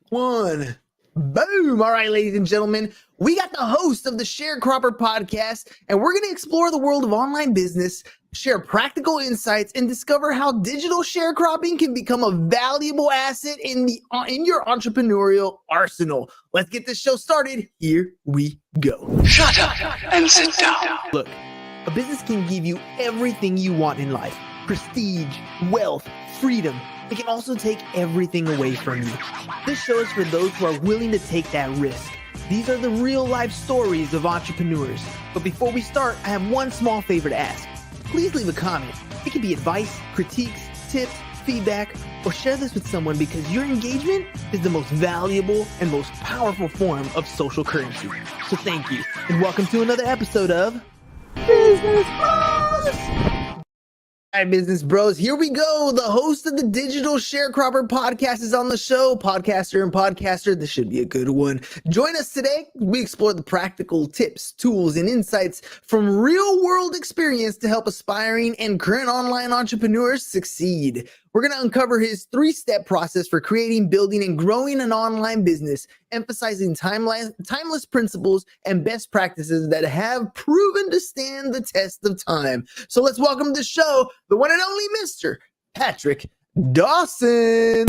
One. Boom. All right, ladies and gentlemen, we got the host of the Sharecropper Podcast, and we're going to explore the world of online business, share practical insights, and discover how digital sharecropping can become a valuable asset in your entrepreneurial arsenal. Let's get this show started. Here we go. Shut up and sit down. Look, a business can give you everything you want in life: prestige, wealth, freedom. It can also take everything away from you. This show is for those who are willing to take that risk. These are the real life stories of entrepreneurs. But before we start, I have one small favor to ask. Please leave a comment. It can be advice, critiques, tips, feedback, or share this with someone, because your engagement is the most valuable and most powerful form of social currency. So thank you, and welcome to another episode of Business Bros. All right, business bros, here we go. The host of the Digital Sharecropper Podcast is on the show. Podcaster and podcaster, this should be a good one. Join us today. We explore the practical tips, tools, and insights from real-world experience to help aspiring and current online entrepreneurs succeed. We're going to uncover his 3-step process for creating, building, and growing an online business, emphasizing timeless principles and best practices that have proven to stand the test of time. So let's welcome to the show, the one and only Mr. Patrick Dawson.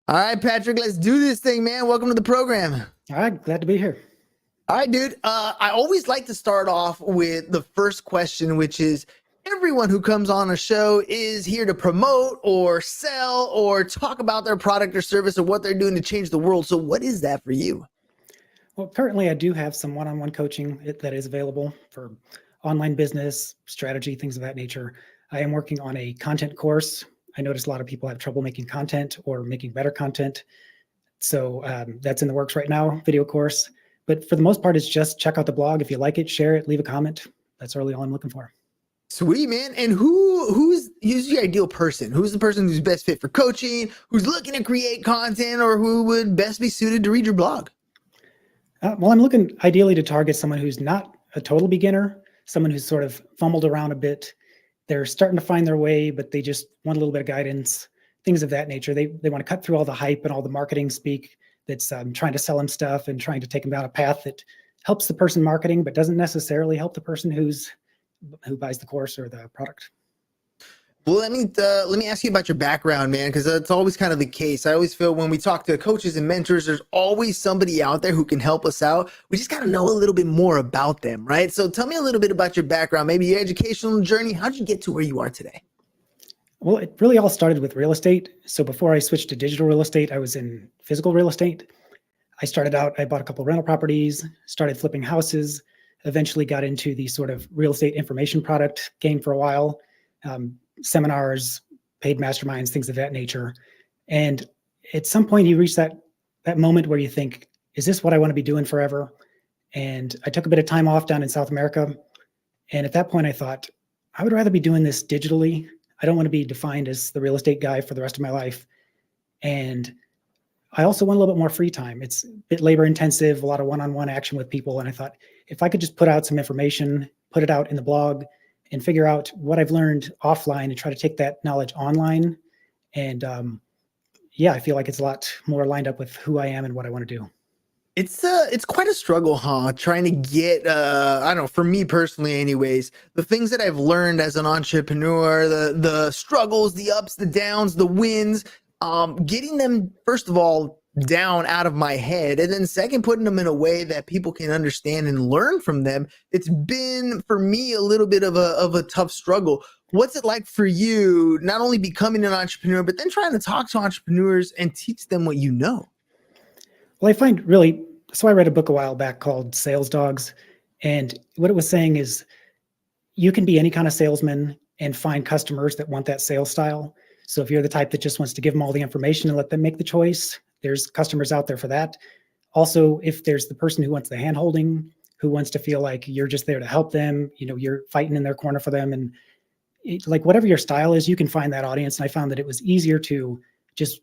All right, Patrick, let's do this thing, man. Welcome to the program. All right, glad to be here. All right, dude. I always like to start off with the first question, which is, everyone who comes on a show is here to promote or sell or talk about their product or service or what they're doing to change the world. So what is that for you? Well, currently I do have some one-on-one coaching that is available for online business, strategy, things of that nature. I am working on a content course. I notice a lot of people have trouble making content or making better content. So that's in the works right now, video course. But for the most part, it's just check out the blog. If you like it, share it, leave a comment. That's really all I'm looking for. Sweet, man. And who's your ideal person? Who's the person who's best fit for coaching, who's looking to create content, or who would best be suited to read your blog? Well, I'm looking ideally to target someone who's not a total beginner, someone who's sort of fumbled around a bit. They're starting to find their way, but they just want a little bit of guidance, things of that nature. They want to cut through all the hype and all the marketing speak that's trying to sell them stuff and trying to take them down a path that helps the person marketing, but doesn't necessarily help the person who buys the course or the product. Well, let me ask you about your background, man, because that's always kind of the case. I always feel when we talk to coaches and mentors, there's always somebody out there who can help us out. We just got to know a little bit more about them, right? So tell me a little bit about your background, maybe your educational journey. How'd you get to where you are today? Well, it really all started with real estate. So before I switched to digital real estate, I was in physical real estate. I started out, I bought a couple rental properties, started flipping houses, eventually got into the sort of real estate information product game for a while, seminars, paid masterminds, things of that nature. And at some point you reach that moment where you think, is this what I want to be doing forever? And I took a bit of time off down in South America. And at that point I thought, I would rather be doing this digitally. I don't want to be defined as the real estate guy for the rest of my life. And I also want a little bit more free time. It's a bit labor intensive, a lot of one-on-one action with people. And I thought, if I could just put out some information, put it out in the blog, and figure out what I've learned offline and try to take that knowledge online. And I feel like it's a lot more lined up with who I am and what I want to do. It's quite a struggle, huh? Trying to get, I don't know, for me personally anyways, the things that I've learned as an entrepreneur, the struggles, the ups, the downs, the wins, getting them, first of all, down out of my head, and then second, putting them in a way that people can understand and learn from them. It's been, for me, a little bit of a tough struggle. What's it like for you, not only becoming an entrepreneur, but then trying to talk to entrepreneurs and teach them what you know? Well, so I read a book a while back called Sales Dogs. And what it was saying is you can be any kind of salesman and find customers that want that sales style. So if you're the type that just wants to give them all the information and let them make the choice, there's customers out there for that. Also, if there's the person who wants the hand-holding, who wants to feel like you're just there to help them, you're fighting in their corner for them. And like whatever your style is, you can find that audience. And I found that it was easier to just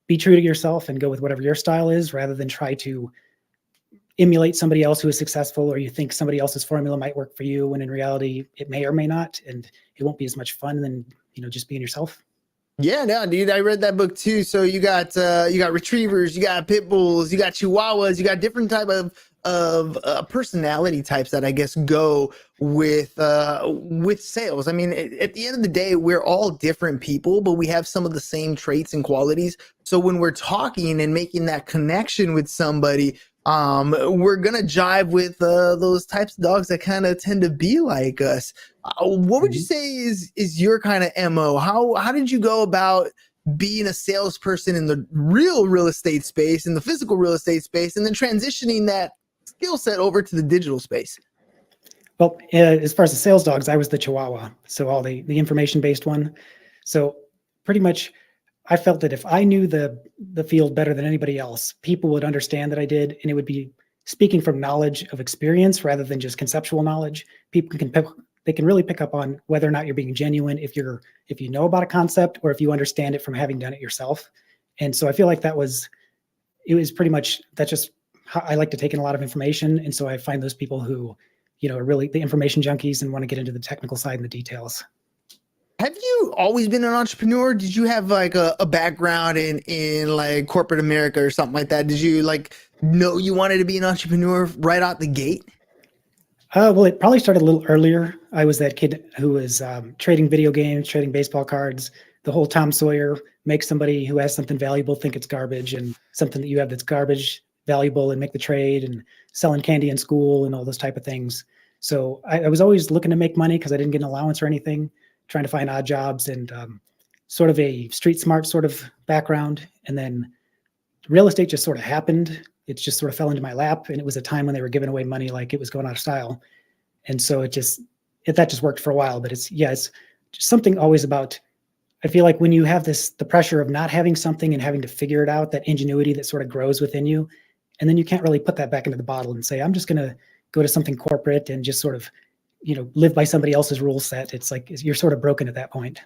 be true to yourself and go with whatever your style is rather than try to emulate somebody else who is successful, or you think somebody else's formula might work for you when in reality it may or may not, and it won't be as much fun than, just being yourself. Yeah, no, dude, I read that book too. So you got retrievers, you got pit bulls, you got chihuahuas, you got different type of personality types that I guess go with sales. I mean, at the end of the day, we're all different people, but we have some of the same traits and qualities. So when we're talking and making that connection with somebody, we're gonna jive with those types of dogs that kind of tend to be like us. What would you say is your kind of MO? How did you go about being a salesperson in the real estate space, in the physical real estate space, and then transitioning that skill set over to the digital space? Well, as far as the sales dogs, I was the Chihuahua, so all the information-based one. So pretty much, I felt that if I knew the field better than anybody else, people would understand that I did, and it would be speaking from knowledge of experience rather than just conceptual knowledge. People can really pick up on whether or not you're being genuine if you know about a concept or if you understand it from having done it yourself. And so I feel like it was pretty much, that's just how I like to take in a lot of information. And so I find those people who, are really the information junkies and want to get into the technical side and the details. Have you always been an entrepreneur? Did you have like a background in like corporate America or something like that? Did you know you wanted to be an entrepreneur right out the gate? Well, it probably started a little earlier. I was that kid who was trading video games, trading baseball cards, the whole Tom Sawyer, make somebody who has something valuable think it's garbage, and something that you have that's garbage valuable, and make the trade, and selling candy in school and all those type of things. So I was always looking to make money because I didn't get an allowance or anything, trying to find odd jobs, and sort of a street smart sort of background. And then real estate just sort of happened. It just sort of fell into my lap, and it was a time when they were giving away money like it was going out of style. And so that just worked for a while. But it's just something always about, I feel like when you have the pressure of not having something and having to figure it out, that ingenuity that sort of grows within you, and then you can't really put that back into the bottle and say, I'm just going to go to something corporate and just sort of, live by somebody else's rule set. It's like you're sort of broken at that point.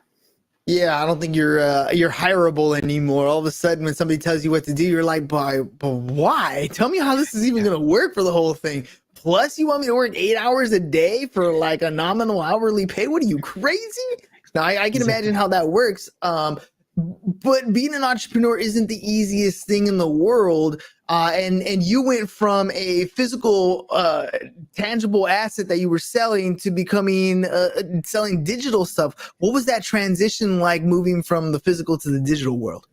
Yeah, I don't think you're hireable anymore. All of a sudden, when somebody tells you what to do, you're like, but why? Tell me how this is even going to work for the whole thing. Plus, you want me to work 8 hours a day for like a nominal hourly pay? What are you, crazy? Now, I can imagine how that works. But being an entrepreneur isn't the easiest thing in the world. And you went from a physical, tangible asset that you were selling to becoming selling digital stuff. What was that transition like, moving from the physical to the digital world?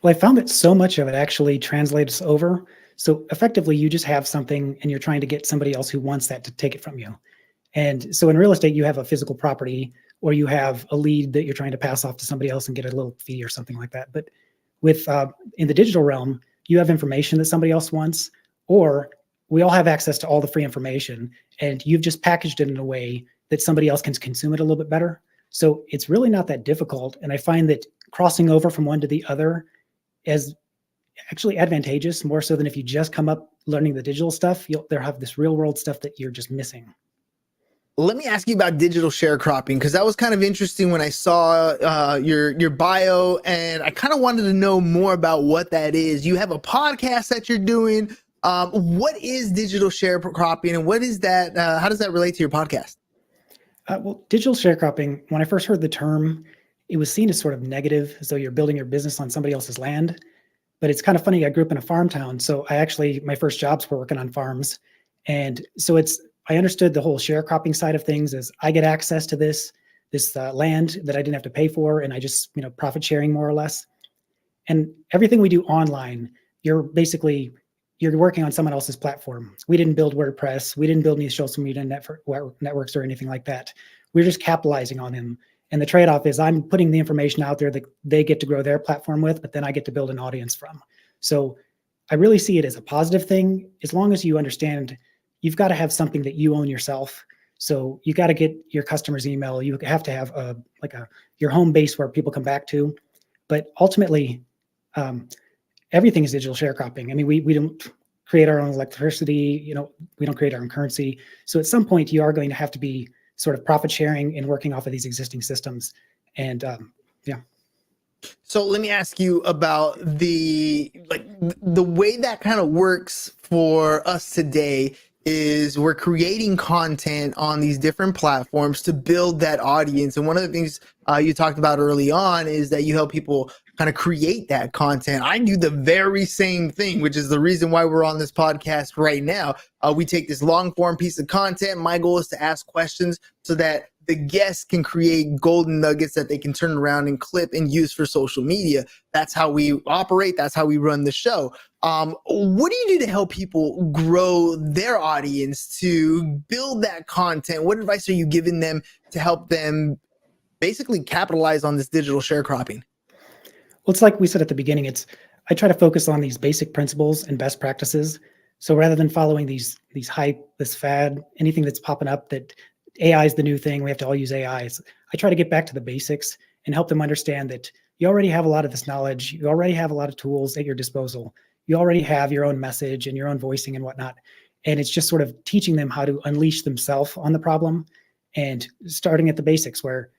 Well, I found that so much of it actually translates over. So effectively, you just have something and you're trying to get somebody else who wants that to take it from you. And so in real estate, you have a physical property, or you have a lead that you're trying to pass off to somebody else and get a little fee or something like that. But with in the digital realm, you have information that somebody else wants, or we all have access to all the free information, and you've just packaged it in a way that somebody else can consume it a little bit better. So it's really not that difficult. And I find that crossing over from one to the other is actually advantageous, more so than if you just come up learning the digital stuff. You'll have this real world stuff that you're just missing. Let me ask you about digital sharecropping, because that was kind of interesting when I saw your bio, and I kind of wanted to know more about what that is. You have a podcast that you're doing. What is digital sharecropping, and what is that? How does that relate to your podcast? Well, digital sharecropping, when I first heard the term, it was seen as sort of negative, as though you're building your business on somebody else's land. But it's kind of funny. I grew up in a farm town, so my first jobs were working on farms, and so I understood the whole sharecropping side of things as I get access to this land that I didn't have to pay for, and I just profit sharing more or less. And everything we do online, you're working on someone else's platform. We didn't build WordPress, we didn't build any social media networks or anything like that. We're just capitalizing on them. And the trade-off is I'm putting the information out there that they get to grow their platform with, but then I get to build an audience from. So I really see it as a positive thing, as long as you understand you've got to have something that you own yourself. So you got to get your customer's email. You have to have your home base where people come back to. But ultimately, everything is digital sharecropping. I mean, we don't create our own electricity. We don't create our own currency. So at some point, you are going to have to be sort of profit sharing and working off of these existing systems. And yeah. So let me ask you about the way that kind of works for us today is we're creating content on these different platforms to build that audience. And one of the things you talked about early on is that you help people kind of create that content. I do the very same thing, which is the reason why we're on this podcast right now. We take this long form piece of content. My goal is to ask questions so that the guests can create golden nuggets that they can turn around and clip and use for social media. That's how we operate. That's how we run the show. What do you do to help people grow their audience, to build that content? What advice are you giving them to help them basically capitalize on this digital sharecropping? Well, it's like we said at the beginning, I try to focus on these basic principles and best practices. So rather than following these hype, this fad, anything that's popping up that AI is the new thing, we have to all use AI, I try to get back to the basics and help them understand that you already have a lot of this knowledge. You already have a lot of tools at your disposal. You already have your own message and your own voicing and whatnot. And it's just sort of teaching them how to unleash themselves on the problem, and starting at the basics where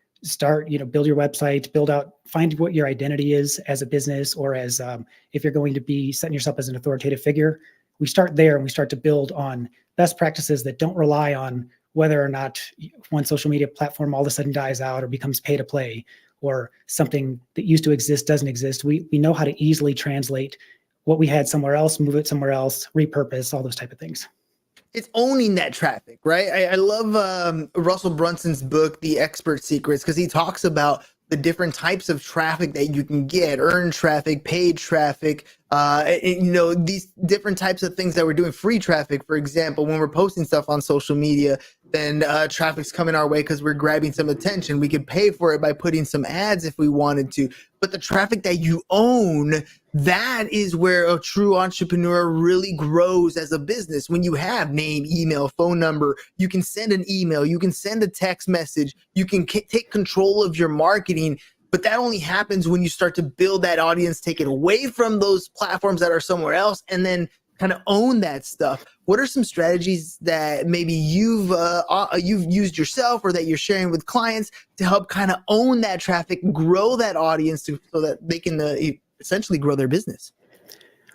build your website, find what your identity is as a business, or as if you're going to be setting yourself as an authoritative figure. We start there and we start to build on best practices that don't rely on whether or not one social media platform all of a sudden dies out or becomes pay to play, or something that used to exist doesn't exist. We know how to easily translate what we had somewhere else, move it somewhere else, repurpose, all those type of things. It's owning that traffic, right? I love Russell Brunson's book, The Expert Secrets, because he talks about the different types of traffic that you can get: earned traffic, paid traffic, these different types of things that we're doing. Free traffic, for example, when we're posting stuff on social media, then traffic's coming our way because we're grabbing some attention. We could pay for it by putting some ads if we wanted to. But the traffic that you own, that is where a true entrepreneur really grows as a business. When you have name, email, phone number, you can send an email, you can send a text message, you can take control of your marketing. But that only happens when you start to build that audience, take it away from those platforms that are somewhere else, and then kind of own that stuff. What are some strategies that maybe you've used yourself, or that you're sharing with clients, to help kind of own that traffic, grow that audience so that they can essentially grow their business?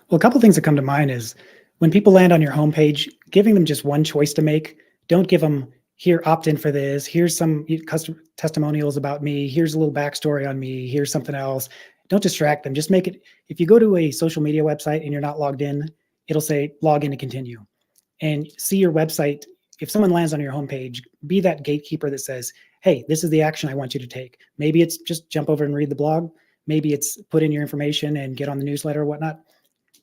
Well, a couple of things that come to mind is when people land on your homepage, giving them just one choice to make. Don't give them, here, opt in for this. Here's some customer testimonials about me. Here's a little backstory on me. Here's something else. Don't distract them. Just make it. If you go to a social media website and you're not logged in, it'll say log in to continue. And see your website. If someone lands on your homepage, be that gatekeeper that says, hey, this is the action I want you to take. Maybe it's just jump over and read the blog. Maybe it's put in your information and get on the newsletter or whatnot.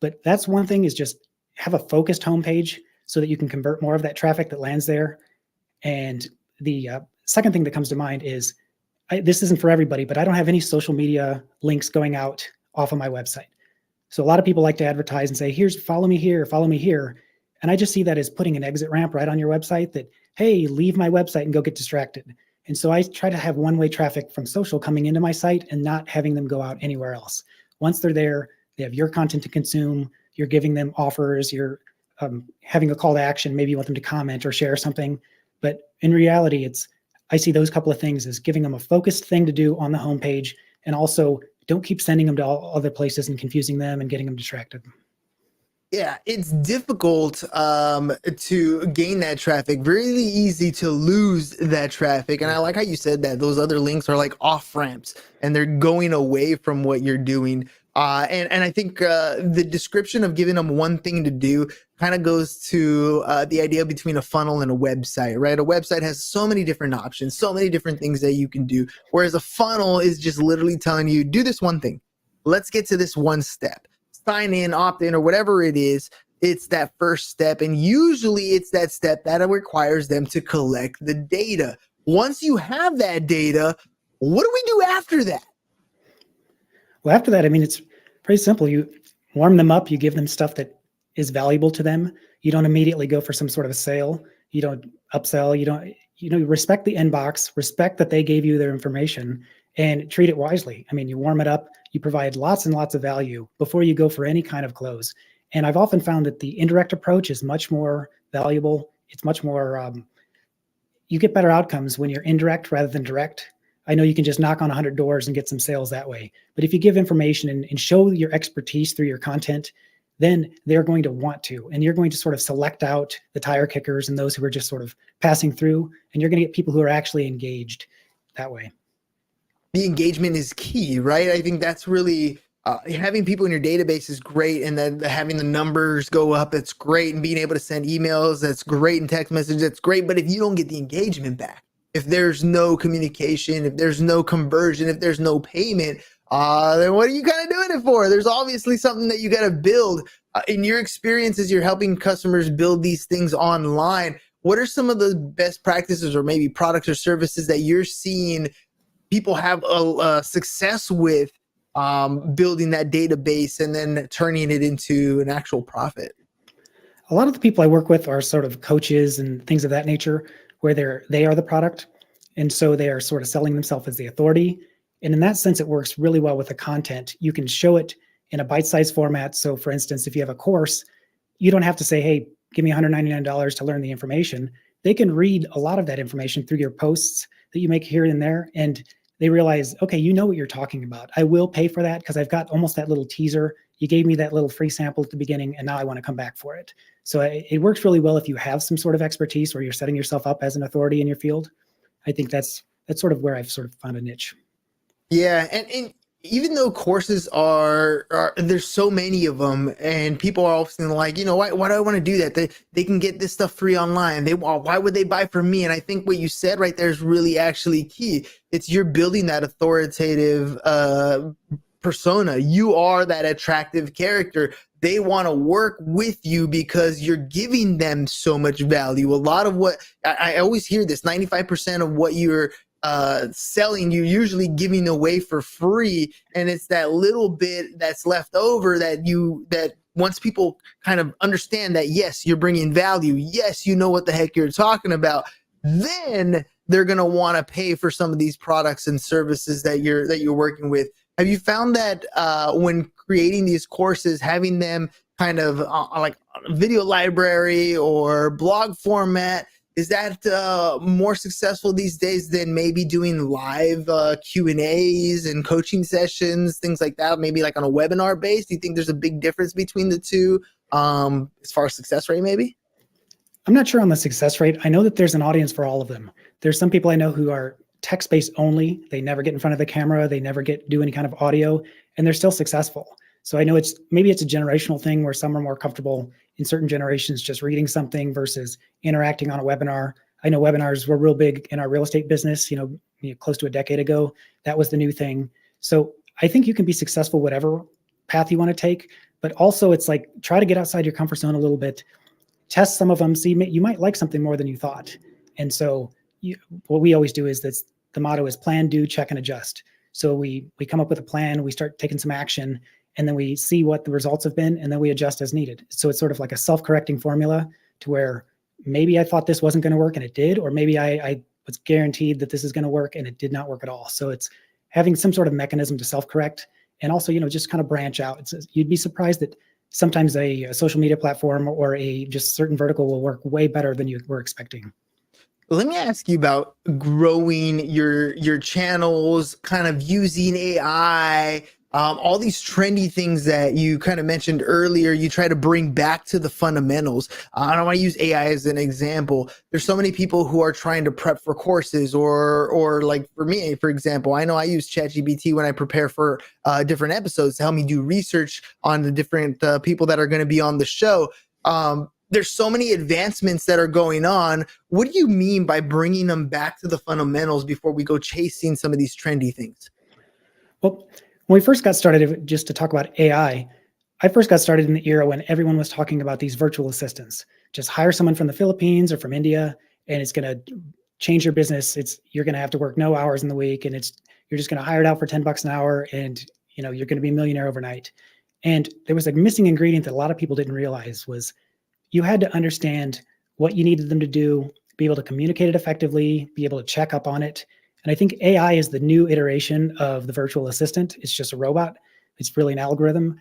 But that's one thing, is just have a focused homepage so that you can convert more of that traffic that lands there. And the second thing that comes to mind is, this isn't for everybody, but I don't have any social media links going out off of my website. So a lot of people like to advertise and say, here's, follow me here, follow me here. And I just see that as putting an exit ramp right on your website that, hey, leave my website and go get distracted. And so I try to have one-way traffic from social coming into my site and not having them go out anywhere else. Once they're there, they have your content to consume, you're giving them offers, you're having a call to action, maybe you want them to comment or share something. But in reality, I see those couple of things as giving them a focused thing to do on the homepage, and also don't keep sending them to all other places and confusing them and getting them distracted. Yeah, it's difficult to gain that traffic. Really easy to lose that traffic. And I like how you said that those other links are like off ramps and they're going away from what you're doing. And I think the description of giving them one thing to do kind of goes to the idea between a funnel and a website, right? A website has so many different options, so many different things that you can do. Whereas a funnel is just literally telling you, do this one thing. Let's get to this one step. Sign in, opt in, or whatever it is. It's that first step. And usually it's that step that requires them to collect the data. Once you have that data, what do we do after that? Well, after that, I mean, it's pretty simple. You warm them up, you give them stuff that is valuable to them. You don't immediately go for some sort of a sale. You don't upsell. You don't, respect the inbox, respect that they gave you their information, and treat it wisely. I mean, you warm it up, you provide lots and lots of value before you go for any kind of close. And I've often found that the indirect approach is much more valuable. It's much more, you get better outcomes when you're indirect rather than direct. I know you can just knock on 100 doors and get some sales that way. But if you give information and show your expertise through your content, then they're going to want to. And you're going to sort of select out the tire kickers and those who are just sort of passing through. And you're going to get people who are actually engaged that way. The engagement is key, right? I think that's really having people in your database is great. And then having the numbers go up, that's great. And being able to send emails, that's great. And text messages, that's great. But if you don't get the engagement back, if there's no communication, if there's no conversion, if there's no payment, then what are you kind of doing it for? There's obviously something that you got to build. In your experience as you're helping customers build these things online, what are some of the best practices or maybe products or services that you're seeing people have a success with building that database and then turning it into an actual profit? A lot of the people I work with are sort of coaches and things of that nature, where they are the product. And so they are sort of selling themselves as the authority. And in that sense, it works really well with the content. You can show it in a bite-sized format. So for instance, if you have a course, you don't have to say, hey, give me $199 to learn the information. They can read a lot of that information through your posts that you make here and there. And they realize, okay, you know what you're talking about. I will pay for that because I've got almost that little teaser. You gave me that little free sample at the beginning, and now I want to come back for it. So it works really well if you have some sort of expertise or you're setting yourself up as an authority in your field. I think that's sort of where I've sort of found a niche. Yeah, and even though courses are there's so many of them, and people are often like, why do I want to do that? They can get this stuff free online. Why would they buy from me? And I think what you said right there is really actually key. It's you're building that authoritative persona. You are that attractive character. They want to work with you because you're giving them so much value. A lot of what I always hear this, 95% of what you're selling, you're usually giving away for free. And it's that little bit that's left over that once people kind of understand that, yes, you're bringing value. Yes, you know what the heck you're talking about. Then they're going to want to pay for some of these products and services that you're working with. Have you found that when creating these courses, having them kind of like video library or blog format, is that more successful these days than maybe doing live Q&As and coaching sessions, things like that, maybe like on a webinar base? Do you think there's a big difference between the two as far as success rate maybe? I'm not sure on the success rate. I know that there's an audience for all of them. There's some people I know who are text-based only. They never get in front of the camera. They never do any kind of audio, and they're still successful. So I know maybe it's a generational thing where some are more comfortable in certain generations just reading something versus interacting on a webinar. I know webinars were real big in our real estate business, close to a decade ago. That was the new thing. So I think you can be successful whatever path you want to take, but also it's like try to get outside your comfort zone a little bit, test some of them, see you might like something more than you thought. And so what we always do is the motto is plan, do, check, and adjust. So we come up with a plan, we start taking some action, and then we see what the results have been, and then we adjust as needed. So it's sort of like a self-correcting formula to where maybe I thought this wasn't going to work and it did, or maybe I was guaranteed that this is going to work and it did not work at all. So it's having some sort of mechanism to self-correct, and also, just kind of branch out. You'd be surprised that sometimes a social media platform or a just certain vertical will work way better than you were expecting. Let me ask you about growing your channels, kind of using AI, all these trendy things that you kind of mentioned earlier. You try to bring back to the fundamentals. I don't want to use AI as an example. There's so many people who are trying to prep for courses or like for me, for example, I know I use ChatGPT when I prepare for different episodes to help me do research on the different people that are going to be on the show. There's so many advancements that are going on. What do you mean by bringing them back to the fundamentals before we go chasing some of these trendy things? Well, when we first got started, just to talk about AI, I first got started in the era when everyone was talking about these virtual assistants. Just hire someone from the Philippines or from India, and it's going to change your business. You're going to have to work no hours in the week, and you're just going to hire it out for $10 an hour, and you're going to be a millionaire overnight. And there was a missing ingredient that a lot of people didn't realize was you had to understand what you needed them to do, be able to communicate it effectively, be able to check up on it. And I think AI is the new iteration of the virtual assistant. It's just a robot. It's really an algorithm.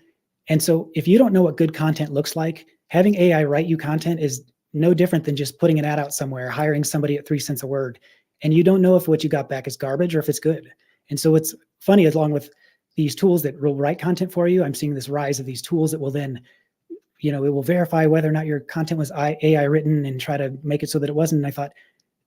And so if you don't know what good content looks like, having AI write you content is no different than just putting an ad out somewhere, hiring somebody at 3 cents a word. And you don't know if what you got back is garbage or if it's good. And so it's funny, along with these tools that will write content for you, I'm seeing this rise of these tools that will then it will verify whether or not your content was AI written and try to make it so that it wasn't. And I thought,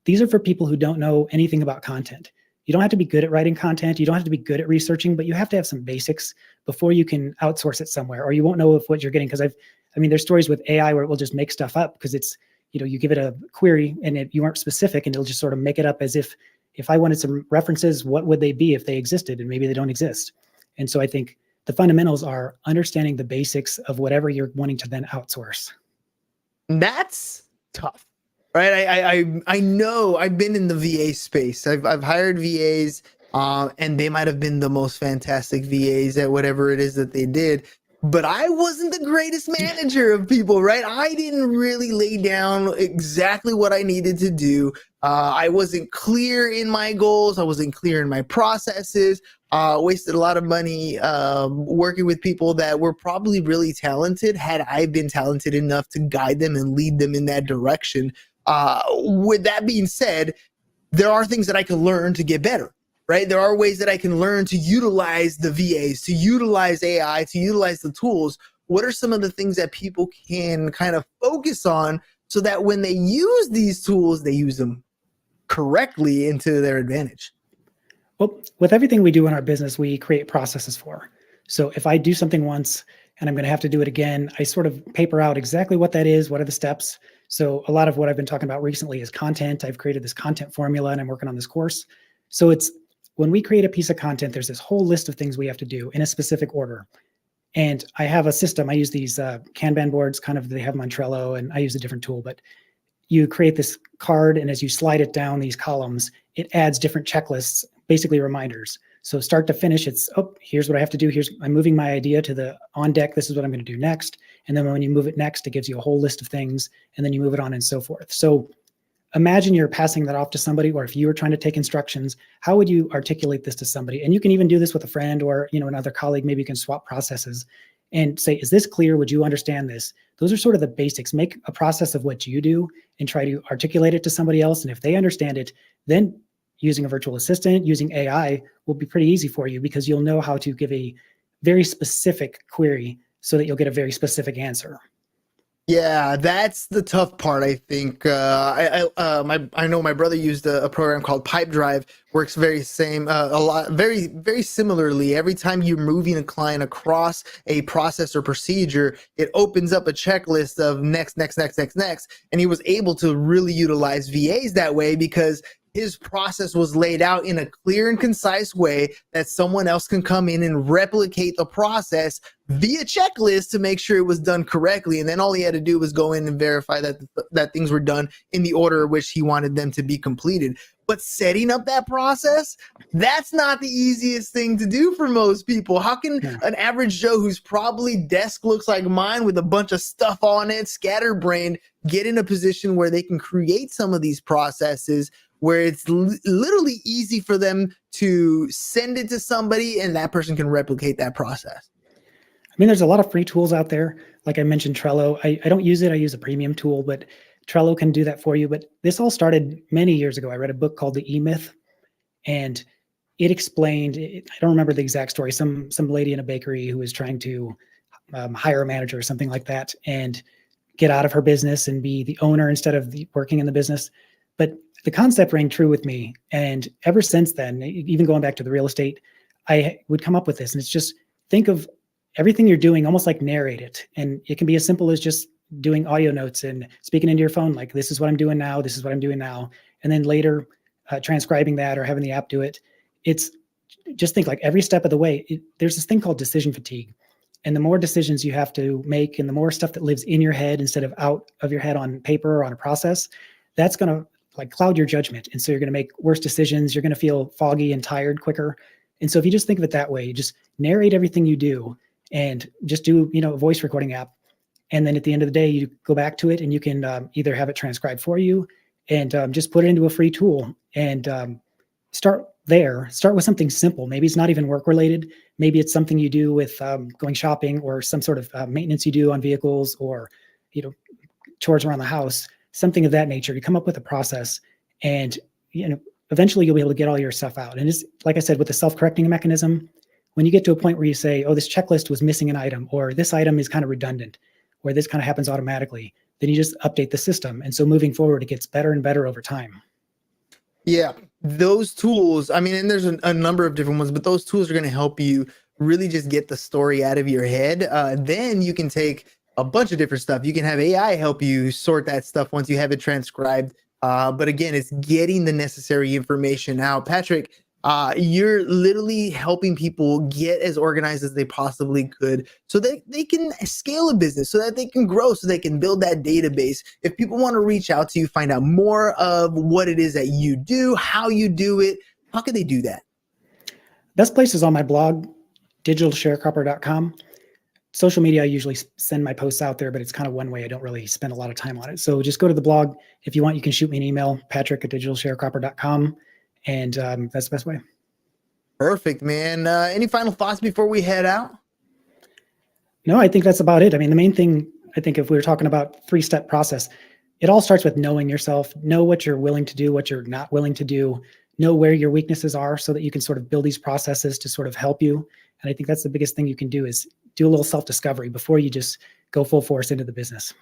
these are for people who don't know anything about content. You don't have to be good at writing content. You don't have to be good at researching, but you have to have some basics before you can outsource it somewhere, or you won't know if what you're getting. Because there's stories with AI where it will just make stuff up because it's, you give it a query and you aren't specific, and it'll just sort of make it up as if I wanted some references, what would they be if they existed? And maybe they don't exist. And so I think the fundamentals are understanding the basics of whatever you're wanting to then outsource. That's tough. Right. I know I've been in the VA space. I've hired VAs, and they might have been the most fantastic VAs at whatever it is that they did. But I wasn't the greatest manager of people, right? I didn't really lay down exactly what I needed to do. I wasn't clear in my goals. I wasn't clear in my processes. Wasted a lot of money working with people that were probably really talented had I been talented enough to guide them and lead them in that direction. With that being said, there are things that I can learn to get better, right? There are ways that I can learn to utilize the VAs, to utilize AI, to utilize the tools. What are some of the things that people can kind of focus on so that when they use these tools, they use them correctly and to their advantage? Well, with everything we do in our business, we create processes for. So if I do something once and I'm going to have to do it again, I sort of paper out exactly what that is, what are the steps. So a lot of what I've been talking about recently is content. I've created this content formula and I'm working on this course. So it's when we create a piece of content, there's this whole list of things we have to do in a specific order. And I have a system. I use these Kanban boards, they have them on Trello, and I use a different tool, but you create this card, and as you slide it down these columns, it adds different checklists, basically reminders. So start to finish, it's, here's what I have to do. I'm moving my idea to the on deck. This is what I'm going to do next. And then when you move it next, it gives you a whole list of things, and then you move it on and so forth. So imagine you're passing that off to somebody, or if you were trying to take instructions, how would you articulate this to somebody? And you can even do this with a friend or, another colleague. Maybe you can swap processes and say, is this clear? Would you understand this? Those are sort of the basics. Make a process of what you do and try to articulate it to somebody else. And if they understand it, then using a virtual assistant, using AI will be pretty easy for you, because you'll know how to give a very specific query so that you'll get a very specific answer. Yeah, that's the tough part, I think. I know my brother used a program called Pipedrive. Works very similarly. Every time you're moving a client across a process or procedure, it opens up a checklist of next. And he was able to really utilize VAs that way because his process was laid out in a clear and concise way that someone else can come in and replicate the process via checklist to make sure it was done correctly. And then all he had to do was go in and verify that things were done in the order in which he wanted them to be completed. But setting up that process, that's not the easiest thing to do for most people. How can an average Joe whose probably desk looks like mine with a bunch of stuff on it, scatterbrained, get in a position where they can create some of these processes where it's literally easy for them to send it to somebody and that person can replicate that process? There's a lot of free tools out there. Like I mentioned, Trello. I don't use it. I use a premium tool, but Trello can do that for you. But this all started many years ago. I read a book called The E-Myth, and it explained, I don't remember the exact story, some lady in a bakery who was trying to hire a manager or something like that and get out of her business and be the owner instead of working in the business. But the concept rang true with me. And ever since then, even going back to the real estate, I would come up with this. And it's just, think of everything you're doing, almost like narrate it. And it can be as simple as just doing audio notes and speaking into your phone, like, this is what I'm doing now. This is what I'm doing now. And then later transcribing that or having the app do it. It's just think like every step of the way, there's this thing called decision fatigue. And the more decisions you have to make and the more stuff that lives in your head instead of out of your head on paper or on a process, that's going to cloud your judgment. And so you're going to make worse decisions. You're going to feel foggy and tired quicker. And so if you just think of it that way, you just narrate everything you do and just do, a voice recording app. And then at the end of the day, you go back to it and you can either have it transcribed for you and just put it into a free tool and start there. Start with something simple. Maybe it's not even work related. Maybe it's something you do with going shopping or some sort of maintenance you do on vehicles or, chores around the house. Something of that nature. You come up with a process and, eventually you'll be able to get all your stuff out. And it's, like I said, with the self-correcting mechanism, when you get to a point where you say, oh, this checklist was missing an item, or this item is kind of redundant, where this kind of happens automatically. Then you just update the system. And so moving forward, it gets better and better over time. Yeah, those tools, I mean, and there's a number of different ones, but those tools are going to help you really just get the story out of your head. Then you can take a bunch of different stuff. You can have AI help you sort that stuff once you have it transcribed. But again, it's getting the necessary information out. Patrick, you're literally helping people get as organized as they possibly could so that they can scale a business, so that they can grow, so they can build that database. If people want to reach out to you, find out more of what it is that you do, how you do it, how can they do that? Best place is on my blog, digitalsharecropper.com. Social media, I usually send my posts out there, but it's kind of one way. I don't really spend a lot of time on it. So just go to the blog. If you want, you can shoot me an email, patrick@digitalsharecropper.com. And that's the best way. Perfect, man. Any final thoughts before we head out? No, I think that's about it. I mean, the main thing, I think if we were talking about 3-step process, it all starts with knowing yourself, know what you're willing to do, what you're not willing to do, know where your weaknesses are so that you can sort of build these processes to sort of help you. And I think that's the biggest thing you can do is do a little self-discovery before you just go full force into the business.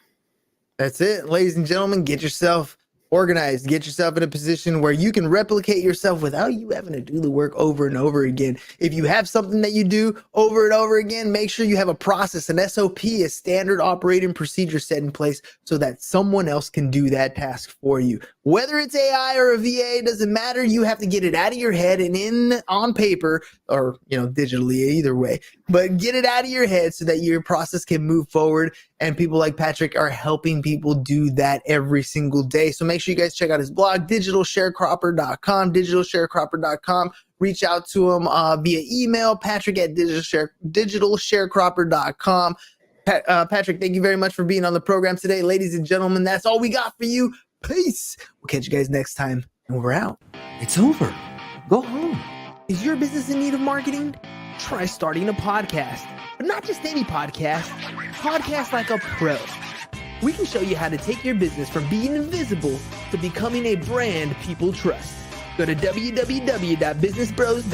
That's it, ladies and gentlemen. Get yourself organized, get yourself in a position where you can replicate yourself without you having to do the work over and over again. If you have something that you do over and over again, make sure you have a process, an SOP, a standard operating procedure set in place so that someone else can do that task for you. Whether it's AI or a VA, doesn't matter. You have to get it out of your head and in on paper or, digitally, either way, but get it out of your head so that your process can move forward. And people like Patrick are helping people do that every single day. So make sure you guys check out his blog, digitalsharecropper.com, digitalsharecropper.com. Reach out to him via email, patrick@digitalsharecropper.com. Patrick, thank you very much for being on the program today. Ladies and gentlemen, that's all we got for you. Peace. We'll catch you guys next time, and we're out. It's over. Go home. Is your business in need of marketing? Try starting a podcast. But not just any podcast. Podcast like a pro. We can show you how to take your business from being invisible to becoming a brand people trust. Go to www.businessbros.com.